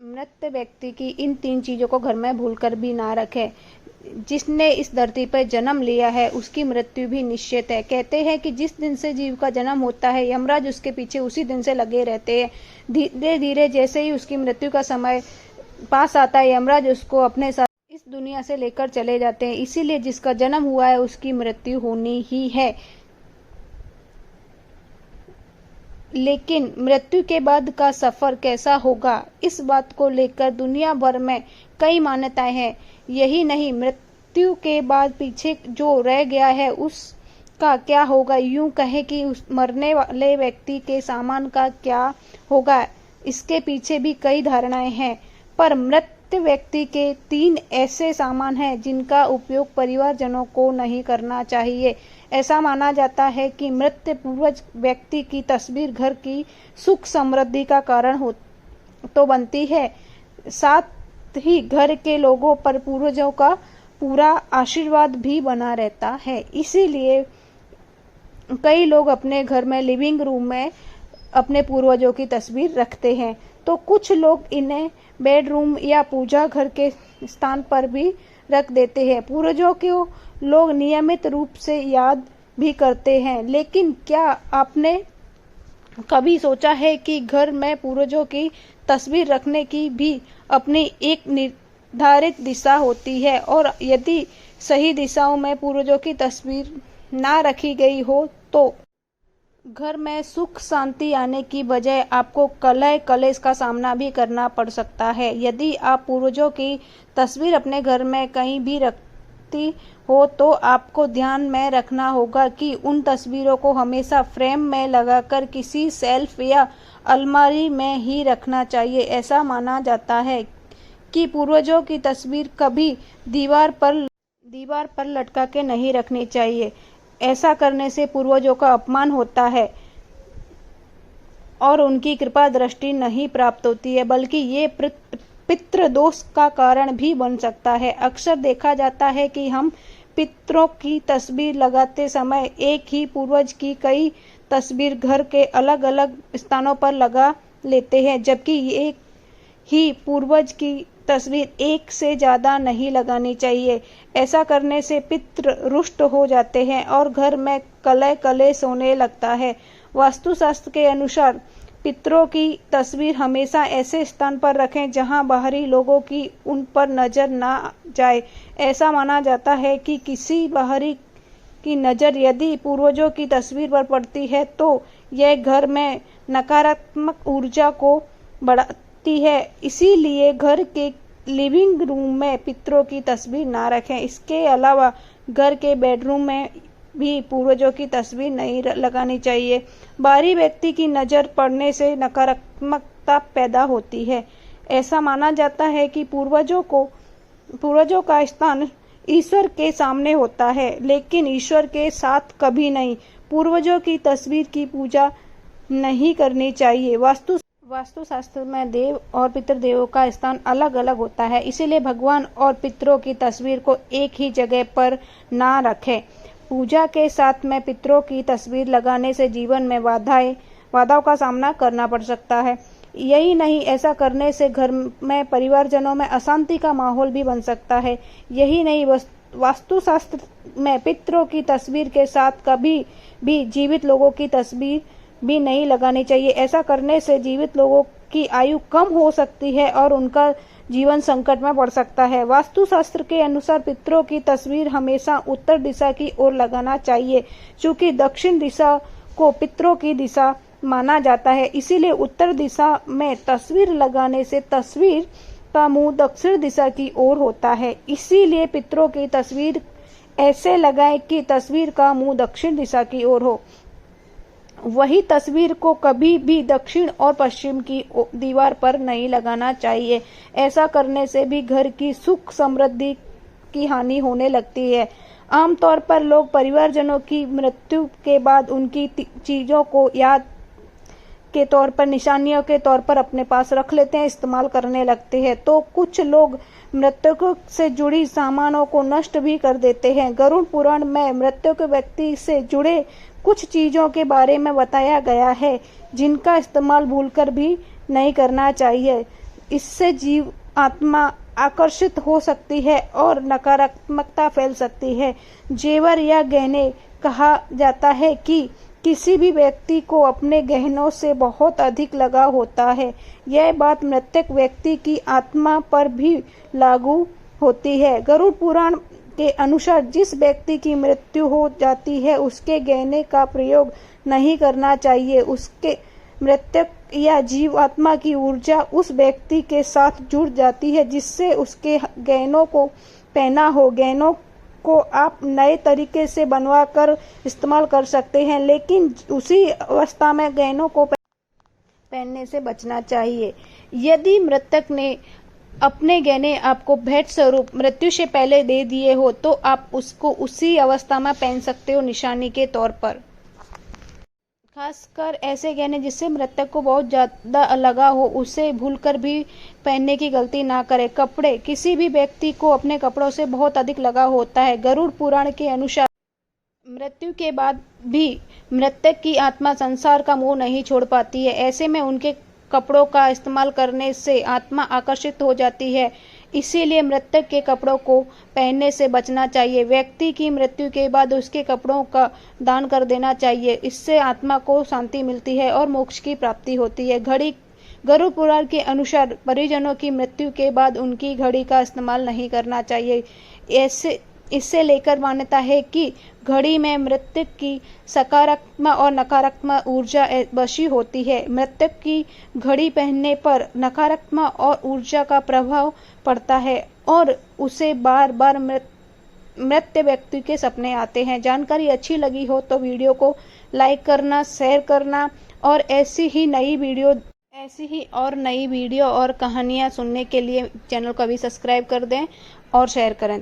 मृत व्यक्ति की इन 3 चीजों को घर में भूलकर भी ना रखें। जिसने इस धरती पर जन्म लिया है उसकी मृत्यु भी निश्चित है। कहते हैं कि जिस दिन से जीव का जन्म होता है यमराज उसके पीछे उसी दिन से लगे रहते हैं। धीरे धीरे जैसे ही उसकी मृत्यु का समय पास आता है यमराज उसको अपने साथ इस दुनिया से लेकर चले जाते हैं। इसीलिए जिसका जन्म हुआ है उसकी मृत्यु होनी ही है। लेकिन मृत्यु के बाद का सफर कैसा होगा, इस बात को लेकर दुनिया भर में कई मान्यताएं हैं। यही नहीं, मृत्यु के बाद पीछे जो रह गया है उसका क्या होगा, यूं कहें कि उस मरने वाले व्यक्ति के सामान का क्या होगा, इसके पीछे भी कई धारणाएं हैं। पर मृत व्यक्ति के 3 ऐसे सामान हैं जिनका उपयोग परिवारजनों को नहीं करना चाहिए। ऐसा माना जाता है कि मृत पूर्वज व्यक्ति की तस्वीर घर की सुख समृद्धि का कारण हो तो बनती है, साथ ही घर के लोगों पर पूर्वजों का पूरा आशीर्वाद भी बना रहता है। इसीलिए कई लोग अपने घर में लिविंग रूम में अपने पूर्वजों की तस्वीर रखते हैं, तो कुछ लोग इन्हें बेडरूम या पूजा घर के स्थान पर भी रख देते हैं। पूर्वजों को लोग नियमित रूप से याद भी करते हैं, लेकिन क्या आपने कभी सोचा है कि घर में पूर्वजों की तस्वीर रखने की भी अपनी एक निर्धारित दिशा होती है, और यदि सही दिशाओं में पूर्वजों की तस्वीर ना रखी गई हो तो घर में सुख शांति आने की बजाय आपको कलह कलेश का सामना भी करना पड़ सकता है। यदि आप पूर्वजों की तस्वीर अपने घर में कहीं भी रखती हो तो आपको ध्यान में रखना होगा कि उन तस्वीरों को हमेशा फ्रेम में लगाकर किसी शेल्फ या अलमारी में ही रखना चाहिए। ऐसा माना जाता है कि पूर्वजों की तस्वीर कभी दीवार पर लटका के नहीं रखनी चाहिए। ऐसा करने से पूर्वजों का अपमान होता है और उनकी कृपा दृष्टि नहीं प्राप्त होती है, बल्कि ये पितृदोष का कारण भी बन सकता है। अक्सर देखा जाता है कि हम पितरों की तस्वीर लगाते समय एक ही पूर्वज की कई तस्वीर घर के अलग अलग स्थानों पर लगा लेते हैं, जबकि एक ही पूर्वज की तस्वीर एक से ज्यादा नहीं लगानी चाहिए। ऐसा करने से पितृ रुष्ट हो जाते हैं और घर में कलह कलेश होने लगता है। वास्तुशास्त्र के अनुसार पितरों की तस्वीर हमेशा ऐसे स्थान पर रखें जहां बाहरी लोगों की उन पर नजर ना जाए। ऐसा माना जाता है कि किसी बाहरी की नजर यदि पूर्वजों की तस्वीर पर पड़ती है तो यह घर में नकारात्मक ऊर्जा को बढ़ाती है। इसीलिए घर के लिविंग रूम में पितरों की तस्वीर ना रखें। इसके अलावा घर के बेडरूम में भी पूर्वजों की तस्वीर नहीं लगानी चाहिए। बाहरी व्यक्ति की नजर पड़ने से नकारात्मकता पैदा होती है। ऐसा माना जाता है कि पूर्वजों का स्थान ईश्वर के सामने होता है, लेकिन ईश्वर के साथ कभी नहीं। पूर्वजों की तस्वीर की पूजा नहीं करनी चाहिए। वास्तुशास्त्र में देव और पितृदेवों का स्थान अलग अलग होता है, इसीलिए भगवान और पितरों की तस्वीर को एक ही जगह पर ना रखें। पूजा के साथ में पितरों की तस्वीर लगाने से जीवन में बाधाओं का सामना करना पड़ सकता है। यही नहीं, ऐसा करने से घर में परिवारजनों में अशांति का माहौल भी बन सकता है। यही नहीं, वास्तुशास्त्र में पितरों की तस्वीर के साथ कभी भी जीवित लोगों की तस्वीर भी नहीं लगानी चाहिए। ऐसा करने से जीवित लोगों की आयु कम हो सकती है और उनका जीवन संकट में पड़ सकता है। वास्तुशास्त्र के अनुसार पितरों की तस्वीर हमेशा उत्तर दिशा की ओर लगाना चाहिए, क्योंकि दक्षिण दिशा को पितरों की दिशा माना जाता है। इसीलिए उत्तर दिशा में तस्वीर लगाने से तस्वीर का मुंह दक्षिण दिशा की ओर होता है। इसीलिए पितरों की तस्वीर ऐसे लगाएं कि तस्वीर का मुंह दक्षिण दिशा की ओर हो। वही तस्वीर को कभी भी दक्षिण और पश्चिम की दीवार पर नहीं लगाना चाहिए। ऐसा करने से भी घर की सुख समृद्धि की हानि होने लगती है। आमतौर पर लोग परिवारजनों की मृत्यु के बाद उनकी चीजों को याद के तौर पर, निशानियों के तौर पर अपने पास रख लेते हैं, इस्तेमाल करने लगते हैं। तो कुछ लोग मृतकों से जुड़ी सामानों को नष्ट भी कर देते हैं। गरुड़ पुराण में मृतक व्यक्ति से जुड़े कुछ चीजों के बारे में बताया गया है जिनका इस्तेमाल भूलकर भी नहीं करना चाहिए। इससे जीव आत्मा आकर्षित हो सकती है और नकारात्मकता फैल सकती है। जेवर या गहने कहा जाता है कि किसी भी व्यक्ति को अपने गहनों से बहुत अधिक लगाव होता है। यह बात मृतक व्यक्ति की आत्मा पर भी लागू होती है। गरुड़ पुराण के अनुसार जिस व्यक्ति की मृत्यु हो जाती है उसके गहने का प्रयोग नहीं करना चाहिए। उसके मृतक या जीव आत्मा की ऊर्जा उस व्यक्ति के साथ जुड़ जाती है जिससे उसके गहनों को पहना हो। गहनों को आप नए तरीके से बनवा कर इस्तेमाल कर सकते हैं, लेकिन उसी अवस्था में गहनों को पहनने से बचना चाहिए। यदि मृतक ने अपने गहने आपको भेंट स्वरूप मृत्यु से पहले दे दिए हो तो आप उसको उसी अवस्था में पहन सकते हो निशानी के तौर पर। खासकर ऐसे गहने जिससे मृतक को बहुत ज्यादा लगा हो उसे भूलकर भी पहनने की गलती ना करें। कपड़े, किसी भी व्यक्ति को अपने कपड़ों से बहुत अधिक लगाव होता है। गरुड़ पुराण के अनुसार मृत्यु के बाद भी मृतक की आत्मा संसार का मोह नहीं छोड़ पाती है। ऐसे में उनके कपड़ों का इस्तेमाल करने से आत्मा आकर्षित हो जाती है। इसीलिए मृतक के कपड़ों को पहनने से बचना चाहिए। व्यक्ति की मृत्यु के बाद उसके कपड़ों का दान कर देना चाहिए। इससे आत्मा को शांति मिलती है और मोक्ष की प्राप्ति होती है। घड़ी, गरुड़ पुराण के अनुसार परिजनों की मृत्यु के बाद उनकी घड़ी का इस्तेमाल नहीं करना चाहिए। इससे लेकर मान्यता है कि घड़ी में मृतक की सकारात्मक और नकारात्मक ऊर्जा बशी होती है। मृतक की घड़ी पहनने पर नकारात्मक और ऊर्जा का प्रभाव पड़ता है और उसे बार बार मृत व्यक्ति के सपने आते हैं। जानकारी अच्छी लगी हो तो वीडियो को लाइक करना, शेयर करना और ऐसी ही नई वीडियो और कहानियाँ सुनने के लिए चैनल को अभी सब्सक्राइब कर दें और शेयर करें।